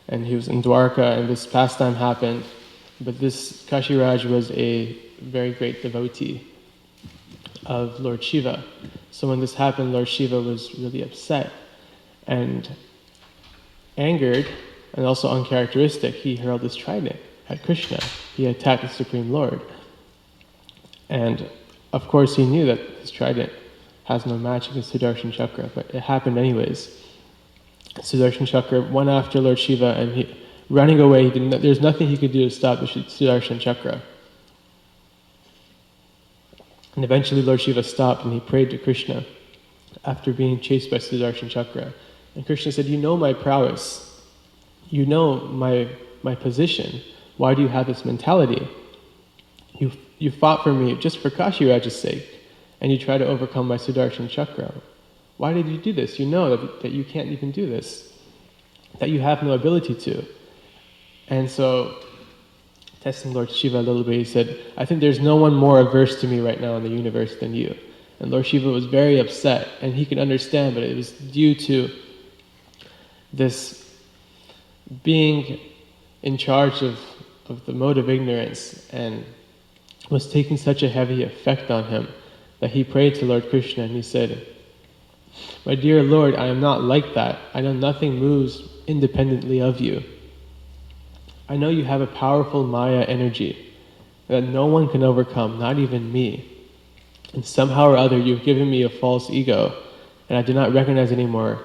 and he was in Dwarka, and this pastime happened. But this Kashi Raj was a very great devotee of Lord Shiva. So when this happened, Lord Shiva was really upset and angered, and also uncharacteristic. He hurled his trident at Krishna. He attacked the Supreme Lord. And of course he knew that his trident has no match against Sudarshan Chakra, but it happened anyways. Sudarshan Chakra went after Lord Shiva, and running away, there's nothing he could do to stop the Sudarshan Chakra. And eventually Lord Shiva stopped and he prayed to Krishna after being chased by Sudarshan Chakra. And Krishna said, you know my prowess, you know my position, why do you have this mentality? You fought for me just for Kashi Raja's sake, and you try to overcome my Sudarshan Chakra. Why did you do this? You know that you can't even do this, that you have no ability to. And so, testing Lord Shiva a little bit, he said, I think there's no one more averse to me right now in the universe than you. And Lord Shiva was very upset, and he could understand, but it was due to this being in charge of the mode of ignorance, and was taking such a heavy effect on him that he prayed to Lord Krishna and he said, my dear Lord, I am not like that. I know nothing moves independently of you. I know you have a powerful Maya energy that no one can overcome, not even me. And somehow or other you've given me a false ego, and I do not recognize anymore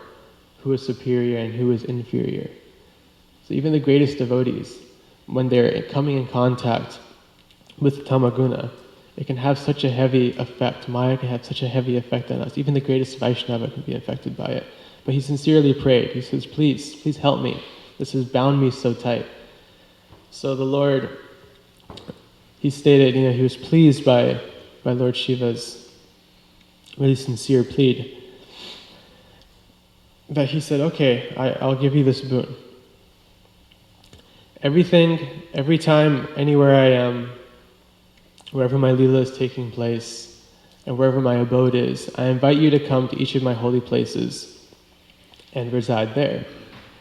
who is superior and who is inferior. So even the greatest devotees, when they're coming in contact with Tamaguna, it can have such a heavy effect. Maya can have such a heavy effect on us. Even the greatest Vaishnava can be affected by it. But he sincerely prayed. He says, please help me. This has bound me so tight. So the Lord, he stated, he was pleased by Lord Shiva's really sincere plea. That he said, okay, I'll give you this boon. Every time, anywhere I am, wherever my Leela is taking place, and wherever my abode is, I invite you to come to each of my holy places and reside there.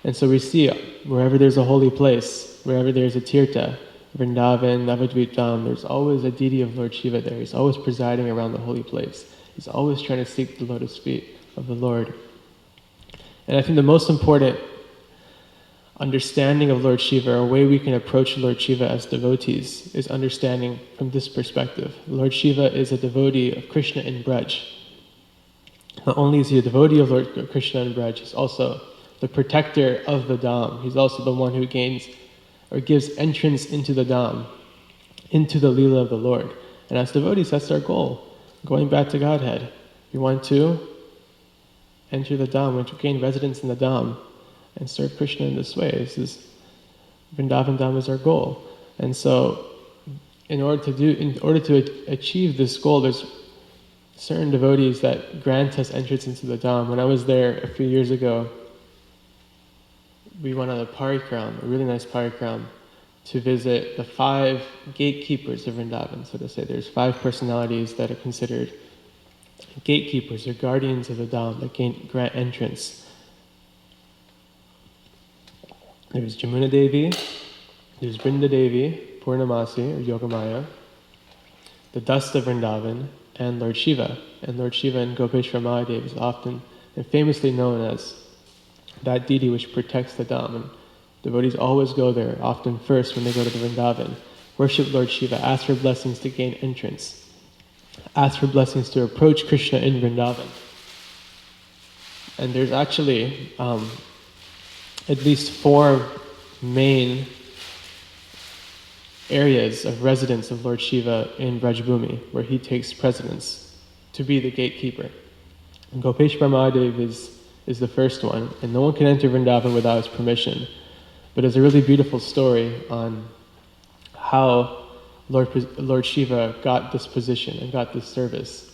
And so we see, wherever there's a holy place, wherever there's a tirtha, Vrindavan, Navadvip Dham, there's always a deity of Lord Shiva there. He's always presiding around the holy place. He's always trying to seek the lotus feet of the Lord. And I think the most important understanding of Lord Shiva, or a way we can approach Lord Shiva as devotees, is understanding from this perspective. Lord Shiva is a devotee of Krishna in Braj. Not only is he a devotee of Lord Krishna in Braj, he's also the protector of the Dham. He's also the one who gains or gives entrance into the Dham, into the Leela of the Lord. And as devotees, that's our goal, going back to Godhead. We want to enter the Dham, we want to gain residence in the Dham, and serve Krishna in this way. This is Vrindavan Dham is our goal. And so in order to achieve this goal, there's certain devotees that grant us entrance into the Dham. When I was there a few years ago, we went on a parikram, a really nice parikram, to visit the 5 gatekeepers of Vrindavan. So to say, there's 5 personalities that are considered gatekeepers or guardians of the Dham that grant entrance. There's Jamuna Devi, there's Brinda Devi, Purnamasi or Yogamaya, the dasa Vrindavan, and Lord Shiva. And Lord Shiva and Gopeshwar Mahadev is often and famously known as that deity which protects the Dham. And devotees always go there, often first when they go to the Vrindavan, worship Lord Shiva, ask for blessings to gain entrance, ask for blessings to approach Krishna in Vrindavan. And there's actually at least 4 main areas of residence of Lord Shiva in Brajbhumi, where he takes precedence to be the gatekeeper. And Gopeshwar Mahadev is the first one, and no one can enter Vrindavan without his permission. But it's a really beautiful story on how Lord Shiva got this position and got this service.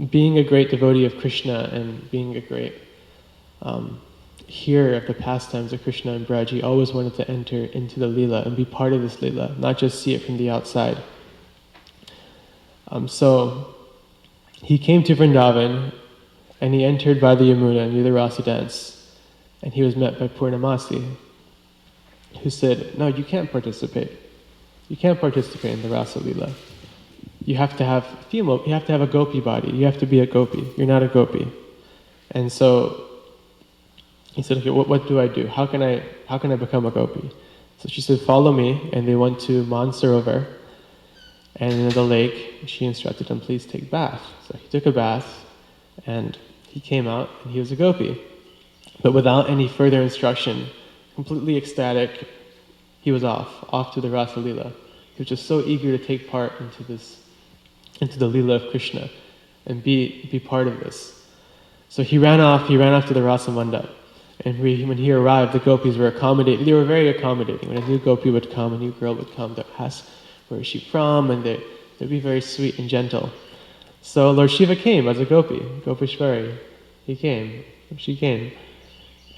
Being a great devotee of Krishna and being a great hearer of the pastimes of Krishna and Braj, he always wanted to enter into the Leela and be part of this Leela, not just see it from the outside. So he came to Vrindavan And he entered by the Yamuna near the Rasa dance, and he was met by Purnamasi, who said, no, you can't participate. You can't participate in the Rasa Leela. You have to have female, you have to have a gopi body. You have to be a gopi. You're not a gopi. And so he said, okay, what do I do? How can I become a gopi? So she said, follow me. And they went to Mansarovar. And in the lake, she instructed him, please take bath. So he took a bath, and he came out, and he was a gopi. But without any further instruction, completely ecstatic, he was off to the Rasa Leela. He was just so eager to take part into the Leela of Krishna, and be part of this. So he ran off to the Rasa Mandap. And when he arrived, the gopis were accommodating. They were very accommodating. When a new gopi would come, a new girl would come, they'd ask, where is she from? And they'd be very sweet and gentle. So Lord Shiva came as a gopi, Gopishwari. She came.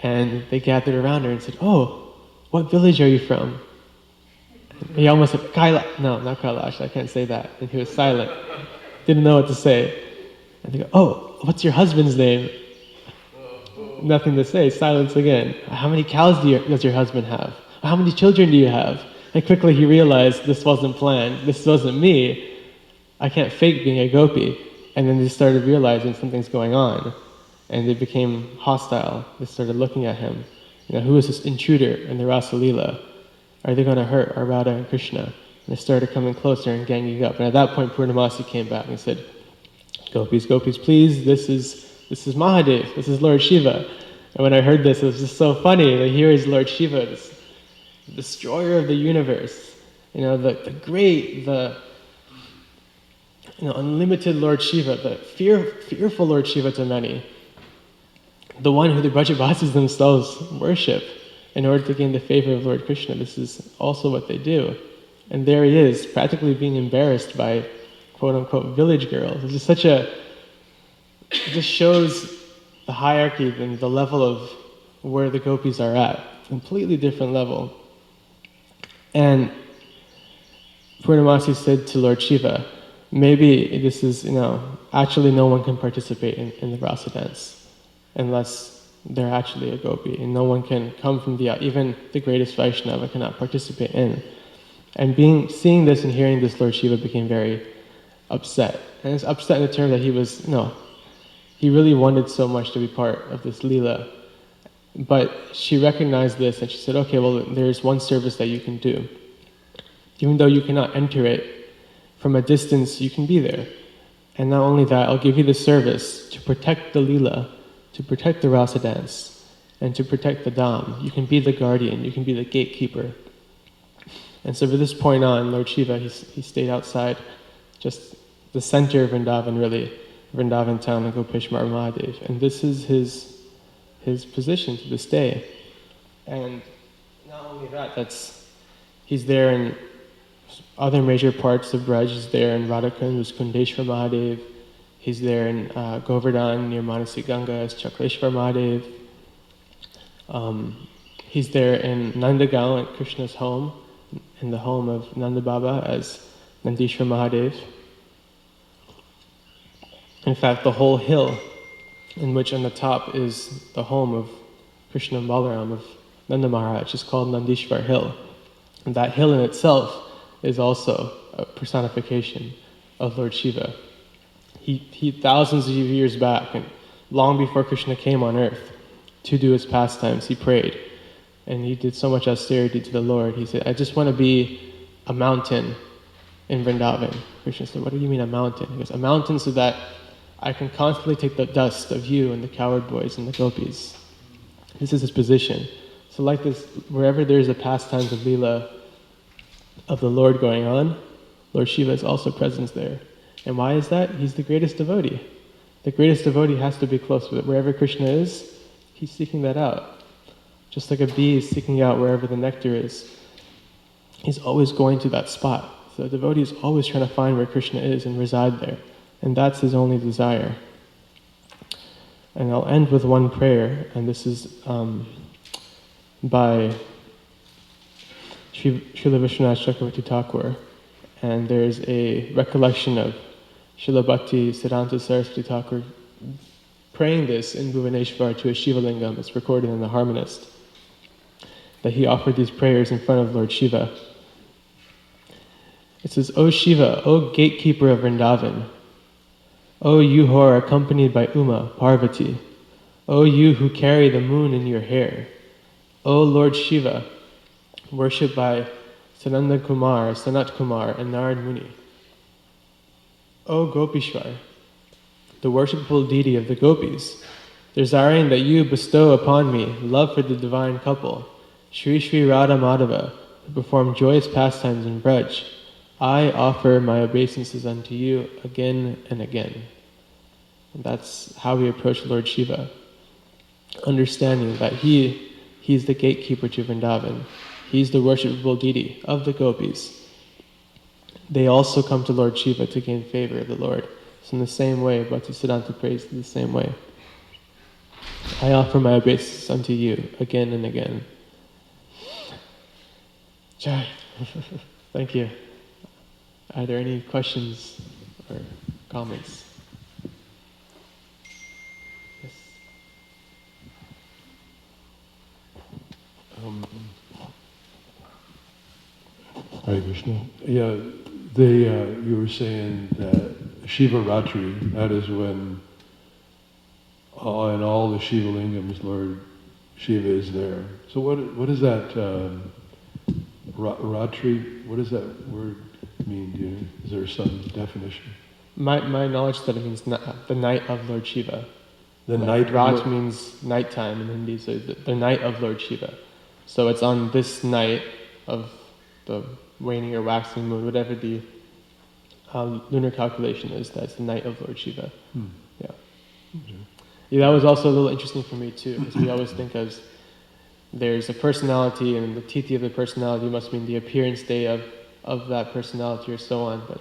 And they gathered around her and said, oh, what village are you from? And he almost said, Kailash. No, not Kailash, I can't say that. And he was silent. Didn't know what to say. And they go, oh, what's your husband's name? Nothing to say, silence again. How many cows does your husband have? How many children do you have? And quickly he realized this wasn't planned, this wasn't me. I can't fake being a gopi. And then they started realizing something's going on. And they became hostile. They started looking at him. Who is this intruder in the Rasa Leela? Are they going to hurt our Radha and Krishna? And they started coming closer and ganging up. And at that point, Purnamasi came back and said, gopis, please, this is Mahadev, this is Lord Shiva. And when I heard this, it was just so funny that here is Lord Shiva, this destroyer of the universe, the great, unlimited Lord Shiva, the fearful Lord Shiva to many, the one who the Brajabasis themselves worship in order to gain the favor of Lord Krishna. This is also what they do. And there he is, practically being embarrassed by quote-unquote village girls. It's just it just shows the hierarchy and the level of where the gopis are at. Completely different level. And Purnamasi said to Lord Shiva, maybe this is, actually no one can participate in the Rasa dance unless they're actually a gopi, and no one can come from even the greatest Vaishnava cannot participate in. And seeing this and hearing this, Lord Shiva became very upset. And it's upset in the term that he really wanted so much to be part of this Leela. But she recognized this and she said, okay, well, there's one service that you can do. Even though you cannot enter it, from a distance you can be there. And not only that, I'll give you the service to protect the Leela, to protect the Rasa dance, and to protect the Dham. You can be the guardian, you can be the gatekeeper. And so from this point on, Lord Shiva, he stayed outside, just the center of Vrindavan, really, Vrindavan town and Gopeshwar Mahadev. And this is his position to this day. And not only that, he's there in other major parts of Braj. He's there in Radhakund, who's Kundeshwar Mahadev. He's there in Govardhan near Manasi Ganga as Chakleshwar Mahadev. He's there in Nandagaon at Krishna's home, in the home of Nanda Baba as Nandishwar Mahadev. In fact, the whole hill, in which on the top is the home of Krishna and Balaram, of Nanda Maharaj, is called Nandishwar Hill. And that hill in itself is also a personification of Lord Shiva. He thousands of years back, and long before Krishna came on earth to do his pastimes, he prayed. And he did so much austerity to the Lord. He said, I just want to be a mountain in Vrindavan. Krishna said, what do you mean a mountain? He goes, a mountain so that I can constantly take the dust of you and the coward boys and the gopis. This is his position. So like this, wherever there is a pastimes of Leela of the Lord going on, Lord Shiva is also present there. And why is that? He's the greatest devotee. The greatest devotee has to be close with it. Wherever Krishna is, he's seeking that out. Just like a bee is seeking out wherever the nectar is. He's always going to that spot. So the devotee is always trying to find where Krishna is and reside there. And that's his only desire. And I'll end with one prayer, and this is by Srila Vishwanath Chakravarti Thakur. And there's a recollection of Srila Bhakti Siddhanta Saraswati Thakur praying this in Bhuvaneshwar to a Shiva Lingam. It's recorded in the Harmonist that he offered these prayers in front of Lord Shiva. It says, O Shiva, O gatekeeper of Vrindavan, O you who are accompanied by Uma, Parvati, O you who carry the moon in your hair, O Lord Shiva, worshipped by Sananda Kumar, Sanat Kumar, and Narad Muni. O Gopishwar, the worshipful deity of the gopis, desiring that you bestow upon me love for the divine couple, Sri Sri Radha Madhava, who perform joyous pastimes in Braj, I offer my obeisances unto you again and again. And that's how we approach Lord Shiva, understanding that He's the gatekeeper to Vrindavan. He's the worshipful deity of the gopis. They also come to Lord Shiva to gain favor of the Lord. So in the same way, Bhaktisiddhanta prays in the same way. I offer my obeisances unto you again and again. Jai. Thank you. Are there any questions or comments? Yes. Hare Krishna. Yeah, you were saying that Shiva Ratri, that is when in all the Shiva Lingams, Lord Shiva is there. So what is that Ratri? What does that word mean? Is there some definition? My knowledge that it means the night of Lord Shiva. The night. Rat means nighttime in Hindi, so the night of Lord Shiva. So it's on this night of the waning or waxing moon, whatever the lunar calculation is, that's the night of Lord Shiva. Yeah. Okay. Yeah, that was also a little interesting for me too, because we always think as there's a personality, and the tithi of the personality must mean the appearance day of that personality or so on, but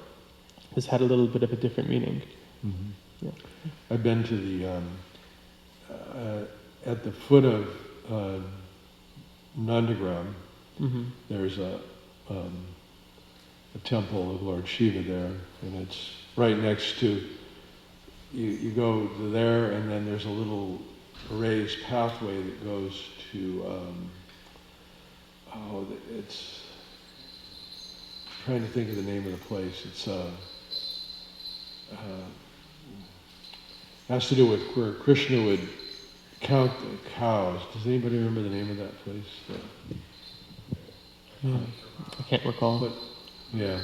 this had a little bit of a different meaning. Mm-hmm. Yeah. I've been to the at the foot of Nandagram. Mm-hmm. There's a temple of Lord Shiva there, and it's right next to, you go to there, and then there's a little raised pathway that goes to, it's, I'm trying to think of the name of the place. It's has to do with where Krishna would count the cows. Does anybody remember the name of that place? I can't recall. But, yeah.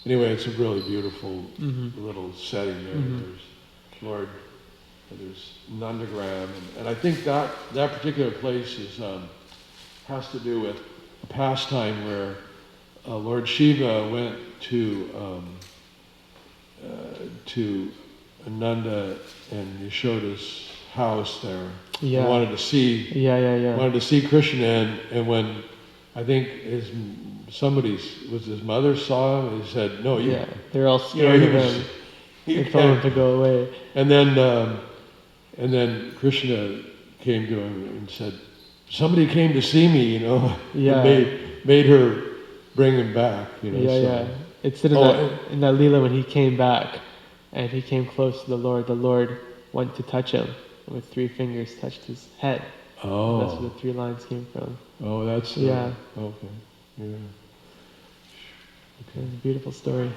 Anyway, it's a really beautiful little setting there. Mm-hmm. There's Lord, there's Nandagram, and I think that particular place has to do with a pastime where Lord Shiva went to Nanda and Yashoda's house there. Yeah. He wanted to see. Wanted to see Krishna, and when I think his mother saw him, he said, "No, you." Yeah, they're all scared of him. They told him to go away. And then Krishna came to him and said, "Somebody came to see me, Yeah. And made her bring him back, Yeah, so. yeah. It's in that Leela when he came back and he came close to the Lord went to touch him and with 3 fingers touched his head. Oh. That's where the 3 lines came from. Oh, that's... Yeah. Okay. Yeah. Okay. It's a beautiful story.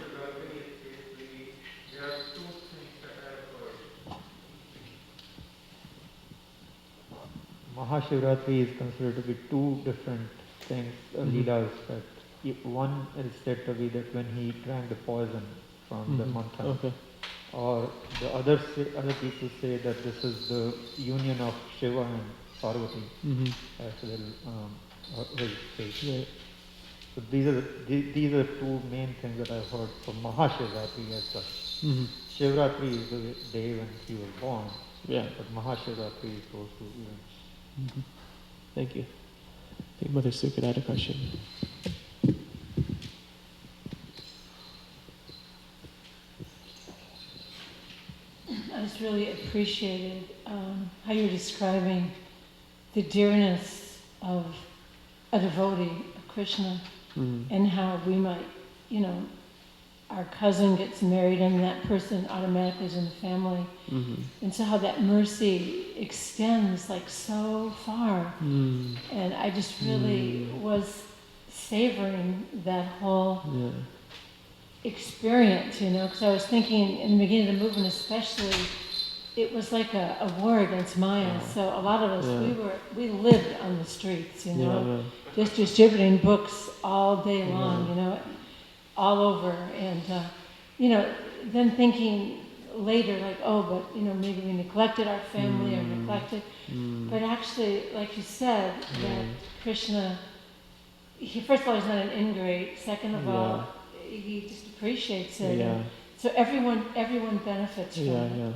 Mahashivratri is considered to be 2 different things, Leelas. One is said to be that when he drank the poison from the manthan. Okay. Or the other people say that this is the union of Shiva and Parvati as well, his face. Right. So these are the 2 main things that I've heard from Mahashivratri as such. Shivratri is the day when he was born, Yeah. but Mahashivratri is those 2 events. Thank you. I think Mother Sukha had a question. I just really appreciated how you're describing the dearness of a devotee of Krishna and how we might, our cousin gets married and that person automatically is in the family. And so how that mercy extends like so far. And I just really was savoring that whole experience, you know, because I was thinking in the beginning of the movement especially, it was like a war against Maya. So a lot of us, we lived on the streets, you know, just distributing books all day long, you know, all over. And, you know, then thinking later, like, oh, but, you know, maybe we neglected our family or neglected. But actually, like you said, that Krishna, first of all, he's not an ingrate. Second of all, he just appreciates it. So everyone benefits from it.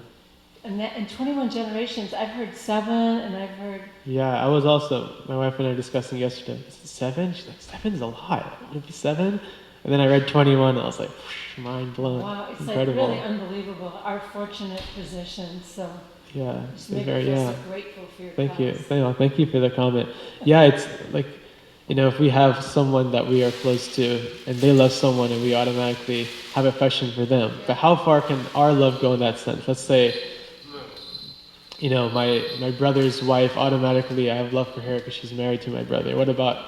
And that in 21 generations, I've heard 7, and I've heard... Yeah, I was also, my wife and I were discussing yesterday, is it 7? She's like, 7 is a lot. Would it be 7? And then I read 21, and I was like, whoosh, mind blown. Wow, it's incredible. Like really unbelievable, our fortunate position. So yeah, just make us so grateful for your Thank you. class. Thank you for the comment. Yeah, it's like, you know, if we have someone that we are close to, and they love someone, and we automatically have affection for them. But how far can our love go in that sense? Let's say, you know, my brother's wife, automatically I have love for her because she's married to my brother. What about,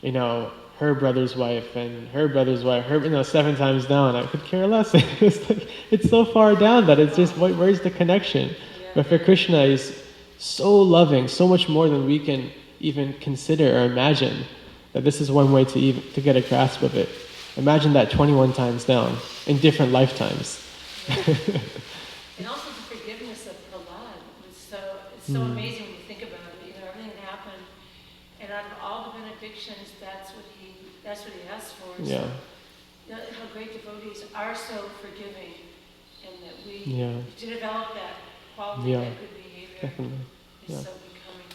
you know, her brother's wife and her brother's wife, her, you know, 7 times down? I could care less. It's like, it's so far down that it's just, where's the connection? But for Krishna, he's so loving, so much more than we can even consider or imagine, that this is one way to get a grasp of it. Imagine that 21 times down in different lifetimes. And also the forgiveness of Prahlad was it's so amazing when you think about it. You know, everything that happened, and out of all the benedictions, that's what he asked for. So, you know, how great devotees are so forgiving, and that we to develop that quality, that good behavior, definitely. is so becoming.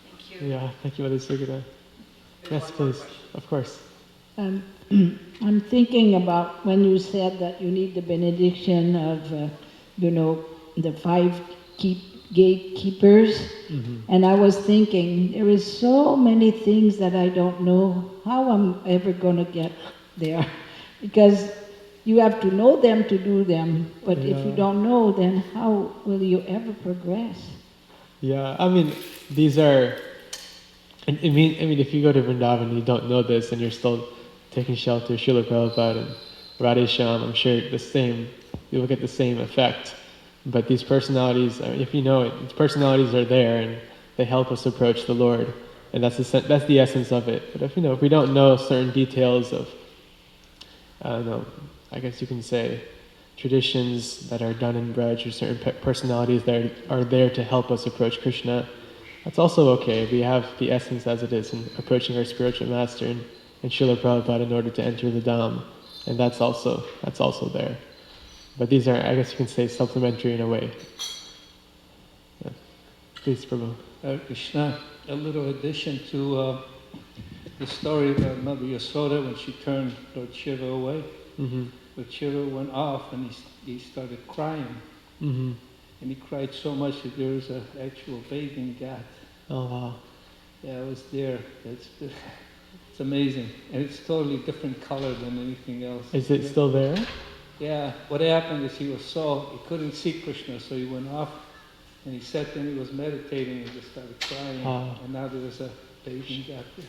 Thank you. Yeah, thank you, Mother Sugita. Yes, please. Of course. I'm thinking about when you said that you need the benediction of, you know, the 5 gatekeepers. And I was thinking, there is so many things that I don't know how I'm ever going to get there. Because you have to know them to do them. But if you don't know, then how will you ever progress? Yeah, I mean, these are... I mean, if you go to Vrindavan and you don't know this and you're still taking shelter, Srila Prabhupada and Radhe Shyam, I'm sure you'll get the same effect. But these personalities, if you know it, these personalities are there and they help us approach the Lord. And that's the essence of it. But if we don't know certain details of, I don't know, I guess you can say, traditions that are done in Braj, or certain personalities that are there to help us approach Krishna, that's also okay. We have the essence as it is in approaching our spiritual master and Srila Prabhupada in order to enter the Dham. And that's also there. But these are, I guess you can say, supplementary in a way. Yeah. Please, Prabhu. Krishna, a little addition to the story about Mother Yasoda when she turned Lord Shiva away. Lord Shiva went off and he started crying. And he cried so much that there was an actual bathing ghat. Oh, wow. Yeah, I was there. It's amazing. And it's totally different color than anything else. Is it still there? Yeah. What happened is he couldn't see Krishna, so he went off and he sat there and he was meditating and just started crying. And now there was a bathing ghat there.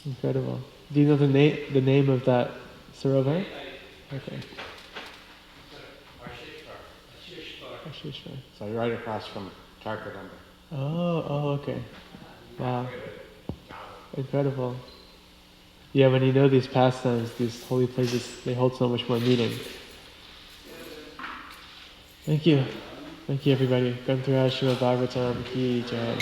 Incredible. Do you know the name of that sarovar? Okay. So you're right across from Tarkadamba. Oh, okay. Wow. Incredible. Yeah, when you know these pastimes, these holy places, they hold so much more meaning. Thank you. Thank you, everybody. Grantaraj Srimad Bhagavatam Ki Jai.